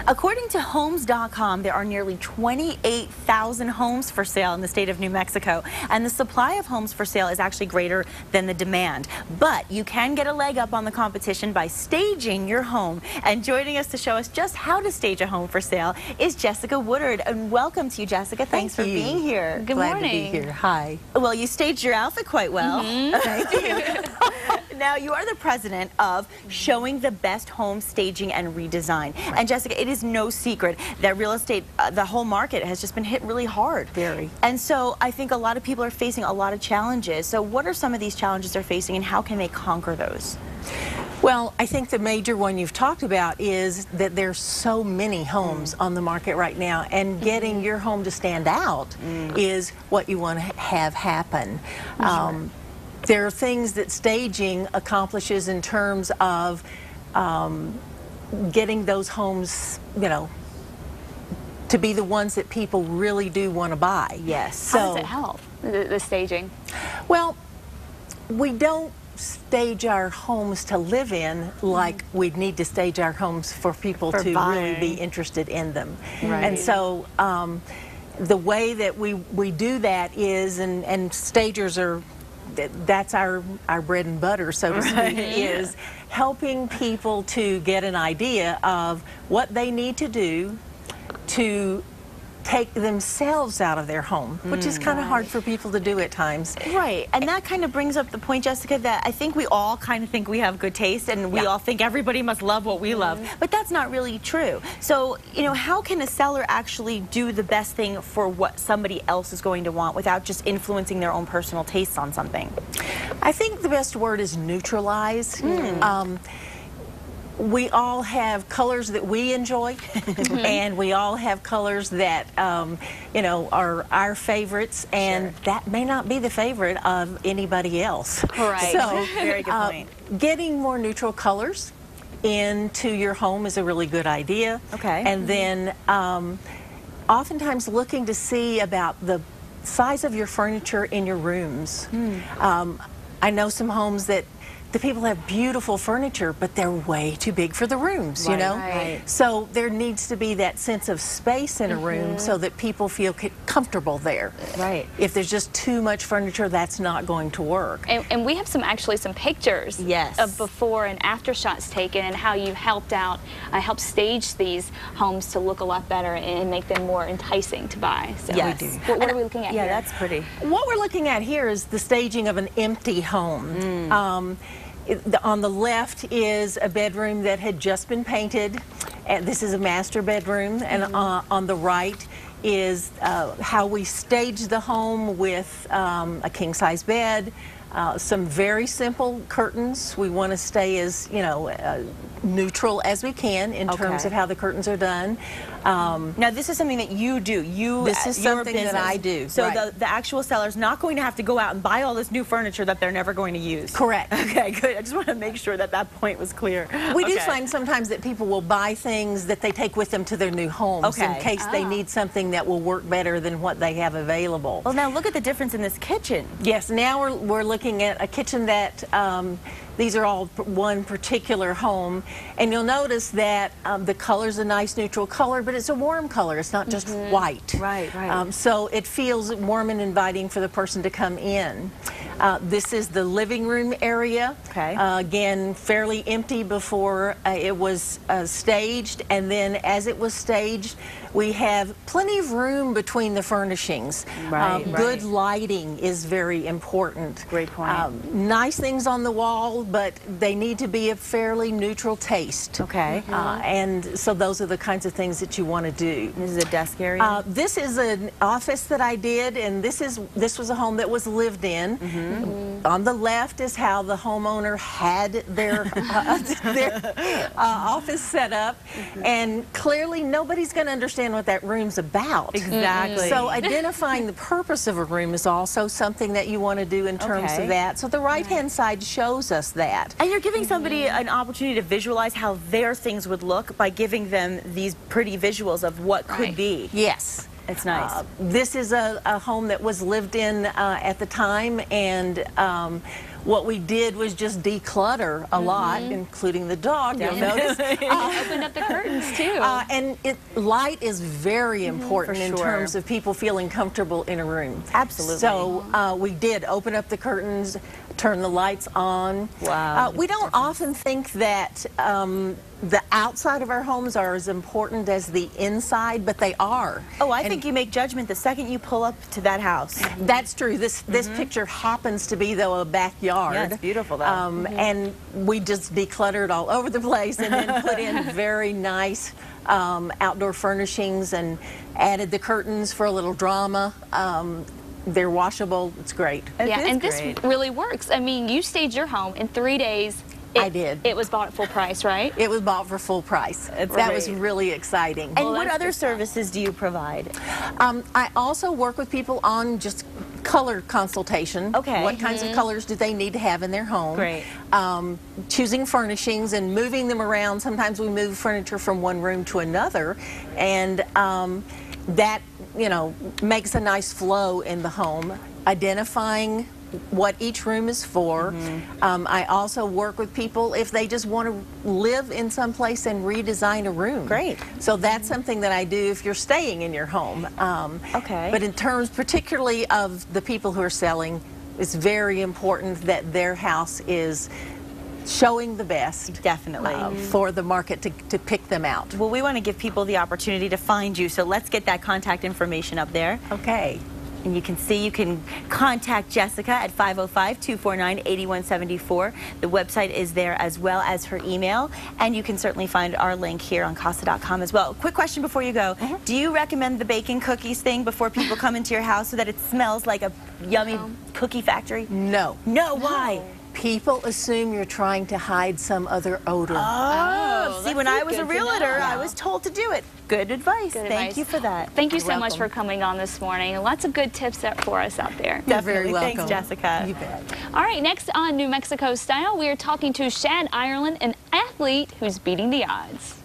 According to Homes.com, there are nearly 28,000 homes for sale in the state of New Mexico, and the supply of homes for sale is actually greater than the demand. But you can get a leg up on the competition by staging your home. And joining us to show us just how to stage a home for sale is Jessica Woodard. And welcome to you, Jessica. Thanks for being here. Good morning. Glad to be here. Hi. Well, you staged your outfit quite well. Thank you. Now, you are the president of Showing the Best Home Staging and Redesign. And Jessica, it is no secret that real estate, the whole market has just been hit really hard. Very. And so I think a lot of people are facing a lot of challenges. So what are some of these challenges they're facing and how can they conquer those? Well, I think the major one you've talked about is that there's so many homes on the market right now, and getting your home to stand out is what you want to have happen. There are things that staging accomplishes in terms of getting those homes, you know, to be the ones that people really do want to buy. Yes. So, how does it help, the staging? Well, we don't stage our homes to live in like we'd need to stage our homes for people to really be interested in them. Right. And so the way that we do that is, and stagers are, that's our bread and butter, so to speak, is helping people to get an idea of what they need to do to take themselves out of their home, which is kind of hard for people to do at times. Right, and that kind of brings up the point, Jessica, that I think we all kind of think we have good taste and we all think everybody must love what we love, but that's not really true. So, you know, how can a seller actually do the best thing for what somebody else is going to want without just influencing their own personal tastes on something? I think the best word is neutralize. We all have colors that we enjoy, and we all have colors that, you know, are our favorites, and that may not be the favorite of anybody else. Right. So, very good point. Getting more neutral colors into your home is a really good idea. Okay. And then oftentimes looking to see about the size of your furniture in your rooms. I know some homes that the people have beautiful furniture, but they're way too big for the rooms, you know? Right. So there needs to be that sense of space in a room so that people feel comfortable there. Right. If there's just too much furniture, that's not going to work. And we have actually some pictures of before and after shots taken and how you helped stage these homes to look a lot better and make them more enticing to buy. So we do. What are we looking at here? Yeah, that's pretty. What we're looking at here is the staging of an empty home. On the left is a bedroom that had just been painted, and this is a master bedroom, and on the right is how we staged the home with a king-size bed, some very simple curtains. We want to stay as, you know, neutral as we can in terms of how the curtains are done. Now, this is something that you do. This is something that I do. So the actual seller's not going to have to go out and buy all this new furniture that they're never going to use. Correct. Okay, good. I just want to make sure that that point was clear. We do find sometimes that people will buy things that they take with them to their new homes in case they need something that will work better than what they have available. Well, now look at the difference in this kitchen. Yes, now we're looking at a kitchen that these are all one particular home, and you'll notice that the color's a nice neutral color, but it's a warm color. It's not just white. Right, right. So it feels warm and inviting for the person to come in. This is the living room area. Okay. Again, fairly empty before it was staged, and then as it was staged, we have plenty of room between the furnishings. Good lighting is very important. Great point. Nice things on the wall, but they need to be a fairly neutral taste. Okay. And so those are the kinds of things that you want to do. This is a desk area? This is an office that I did, and this was a home that was lived in. On the left is how the homeowner had their office set up, and clearly nobody's going to understand what that room's about. Exactly. So identifying the purpose of a room is also something that you want to do in terms of that. So the right-hand side shows us that. And you're giving somebody an opportunity to visualize how their things would look by giving them these pretty visuals of what could be. Yes. It's nice. This is a home that was lived in at the time, and what we did was just declutter a lot, including the dog, you'll notice. Opened up the curtains, too. And light is very important in terms of people feeling comfortable in a room. Absolutely. So we did open up the curtains, turn the lights on. Wow. We don't often think that the outside of our homes are as important as the inside, but they are. Oh, I think you make judgment the second you pull up to that house. That's true. This picture happens to be, though, a backyard. Yeah, it's beautiful, though. And we just decluttered all over the place and then put in very nice outdoor furnishings and added the curtains for a little drama. They're washable. It's great. Yeah, and this really works. I mean, you staged your home in 3 days. I did. It was bought at full price, right? It was bought for full price. That was really exciting. And what other services do you provide? I also work with people on just color consultation. Okay. What kinds of colors do they need to have in their home? Great. Choosing furnishings and moving them around. Sometimes we move furniture from one room to another, and that, you know, makes a nice flow in the home. Identifying what each room is for. I also work with people if they just want to live in some place and redesign a room. Great. So that's something that I do if you're staying in your home. Okay. But in terms particularly of the people who are selling, it's very important that their house is showing the best. Definitely. For the market to pick them out. Well, we want to give people the opportunity to find you, so let's get that contact information up there. Okay. And you can see, you can contact Jessica at 505-249-8174. The website is there as well as her email. And you can certainly find our link here on Casa.com as well. Quick question before you go. Do you recommend the baking cookies thing before people come into your house so that it smells like a yummy cookie factory? No. No, why? People assume you're trying to hide some other odor. Oh, see, when I was a realtor, I was told to do it. Good advice. Thank you for that. Thank you so much for coming on this morning. Lots of good tips for us out there. You're very welcome. Thanks, Jessica. You bet. All right, next on New Mexico Style, we are talking to Shad Ireland, an athlete who's beating the odds.